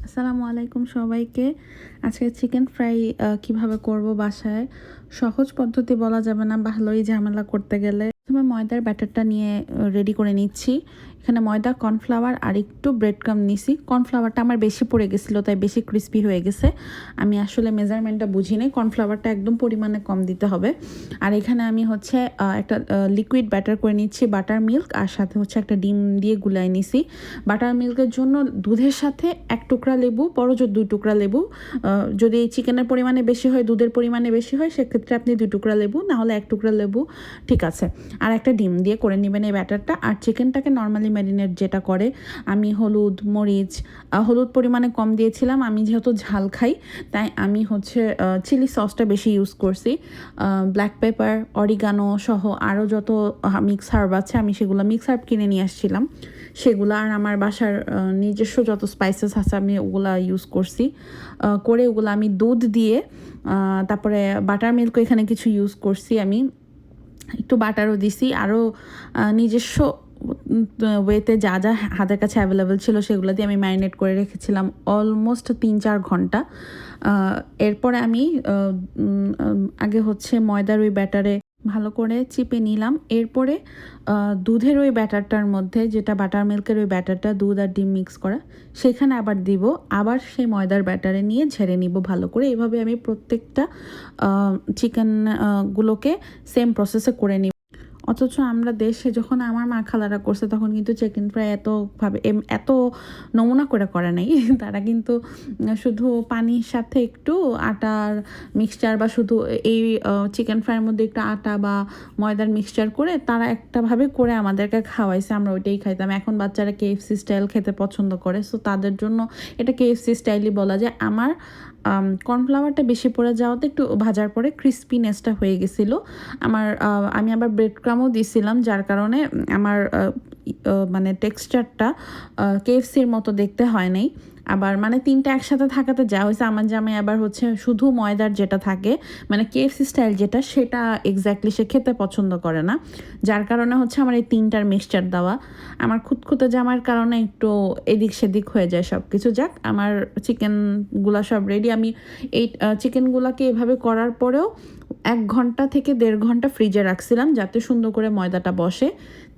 আসসালামু আলাইকুম সবাইকে। আজকে চিকেন ফ্রাই কিভাবে করব বাসায়, সহজ পদ্ধতি বলা যাবে না, ভালোই ঝামেলা করতে গেলে। প্রথমে ময়দার ব্যাটারটা নিয়ে রেডি করে নিচ্ছি। এখানে ময়দা, কর্নফ্লাওয়ার আর একটু ব্রেড ক্রাম্ব নিছি। কর্নফ্লাওয়ারটা আমার বেশি পড়ে গেছিলো, তাই বেশি ক্রিস্পি হয়ে গেছে। আমি আসলে মেজারমেন্টটা বুঝি নাই, কর্নফ্লাওয়ারটা একদম পরিমাণে কম দিতে হবে। আর এখানে আমি হচ্ছে একটা লিকুইড ব্যাটার করে নিচ্ছি, বাটার মিল্ক, আর সাথে হচ্ছে একটা ডিম দিয়ে গুলাই নিছি। বাটার মিল্কের জন্য দুধের সাথে এক টুকরা লেবু, বড় জোর 2 টুকরা লেবু। যদি চিকেনের পরিমাণে বেশি হয়, দুধের পরিমাণে বেশি হয়, সেক্ষেত্রে আপনি 2 টুকরা লেবু, না হলে 1 টুকরা লেবু ঠিক আছে। আর একটা ডিম দিয়ে করে নেবেন এই ব্যাটারটা। আর চিকেনটাকে নর্মালি ম্যারিনেট যেটা করে, আমি হলুদ, মরিচ, হলুদ পরিমাণে কম দিয়েছিলাম, আমি যেহেতু ঝাল খাই তাই আমি হচ্ছে চিলি সসটা বেশি ইউজ করছি। ব্ল্যাক পেপার, অরিগানো সহ আরও যত মিক্স হার্ব আছে আমি সেগুলো মিক্স হার্ব কিনে নিয়ে আসছিলাম, সেগুলো আর আমার বাসার নিজস্ব যত স্পাইসেস আছে আমি ওগুলা ইউজ করছি। করে ওগুলো আমি দুধ দিয়ে, তারপরে বাটার মিল্কও এখানে কিছু ইউজ করছি, আমি একটু বাটারও দিছি, আরও নিজস্ব ওয়েতে যা যা হাতের কাছে অ্যাভেলেবেল ছিল সেগুলো দিয়ে আমি ম্যারিনেট করে রেখেছিলাম অলমোস্ট 3-4 ঘন্টা। এরপরে আমি আগে হচ্ছে ময়দার ওই ব্যাটারে ভালো করে চিপে নিলাম। এরপরে দুধের ওই ব্যাটারটার মধ্যে, যেটা বাটার মিল্কের ওই ব্যাটারটা, দুধ আর ডিম মিক্স করা, সেখানে আবার দিব, আবার সেই ময়দার ব্যাটারে নিয়ে ঝেড়ে নিব ভালো করে। এভাবে আমি প্রত্যেকটা চিকেন গুলোকে সেম প্রসেসে করে নিব। অথচ আমরা দেশে যখন আমার মা খালারা করছে তখন কিন্তু চিকেন ফ্রাই এত নমুনা করে নাই। তারা কিন্তু শুধু পানির সাথে একটু আটার মিক্সচার বা শুধু এই চিকেন ফ্রাইয়ের মধ্যে একটু আটা বা ময়দার মিক্সচার করে তারা একটাভাবে করে আমাদেরকে খাওয়াইছে, আমরা ওইটাই খাইতাম। এখন বাচ্চারা কেএফসি স্টাইল খেতে পছন্দ করে, সো তাদের জন্য এটা কেএফসি স্টাইলই বলা যায়। আমার কর্নফ্লাওয়ারটা বেশি পড়ে যাওয়াতে একটু ভাজার পরে ক্রিস্পিনেসটা হয়ে গেছিলো আমার। আমি আবার ব্রেড ক্রামও দিয়েছিলাম, যার কারণে আমার মানে টেক্সচারটা কেএফসির মতো দেখতে হয় নাই। আবার মানে 3টা একসাথে থাকাতে যা হয়েছে, আমার জামাই আবার হচ্ছে শুধু ময়দার যেটা থাকে, মানে কেএফসি স্টাইল যেটা, সেটা এক্স্যাক্টলি সে খেতে পছন্দ করে না, যার কারণে হচ্ছে আমার এই 3টার মিক্সচার দেওয়া। আমার খুঁতখুঁতে জামার কারণে একটু এদিক সেদিক হয়ে যায় সব কিছু। যাক, আমার চিকেনগুলা সব রেডি। আমি এই চিকেনগুলাকে এভাবে করার পরেও 1 ঘন্টা থেকে 1.5 ঘন্টা ফ্রিজে রাখছিলাম যাতে সুন্দর করে ময়দাটা বসে।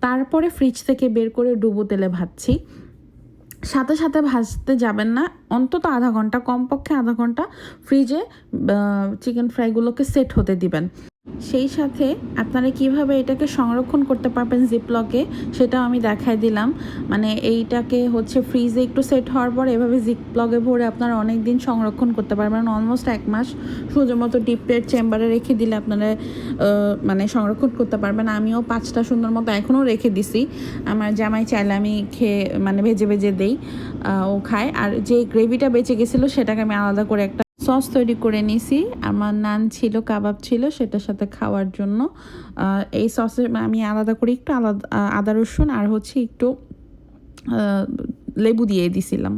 তারপরে ফ্রিজ থেকে বের করে ডুবো তেলে ভাজছি। সাথে সাথে ভাজতে যাবেন না, অন্তত আধা ঘন্টা, কমপক্ষে আধা ঘন্টা ফ্রিজে চিকেন ফ্রাইগুলোকে সেট হতে দিবেন। সেই সাথে আপনারা কিভাবে এটাকে সংরক্ষণ করতে পারবেন জিপলকে, সেটাও আমি দেখাই দিলাম। মানে এইটাকে হচ্ছে ফ্রিজে একটু সেট হওয়ার পর এভাবে জিপলকে ভরে আপনারা অনেক দিন সংরক্ষণ করতে পারবেন, অলমোস্ট 1 মাস সুন্দর মতো ডিপের চেম্বারে রেখে দিলে আপনারা মানে সংরক্ষণ করতে পারবেন। আমিও 5টা সুন্দর মতো এখনও রেখে দিছি। আমার জামাই চাইলে আমি খেয়ে মানে ভেজে ভেজে দেই, ও খায়। আর যে গ্রেভিটা বেঁচে গেছিলো সেটাকে আমি আলাদা করে একটা সস তৈরি করে নিছি। আমার নান ছিল, কাবাব ছিল, সেটার সাথে খাওয়ার জন্য এই সসে আমি আলাদা করে একটু আদা রসুন আর হচ্ছে একটু লেবু দিয়ে দিছিলাম।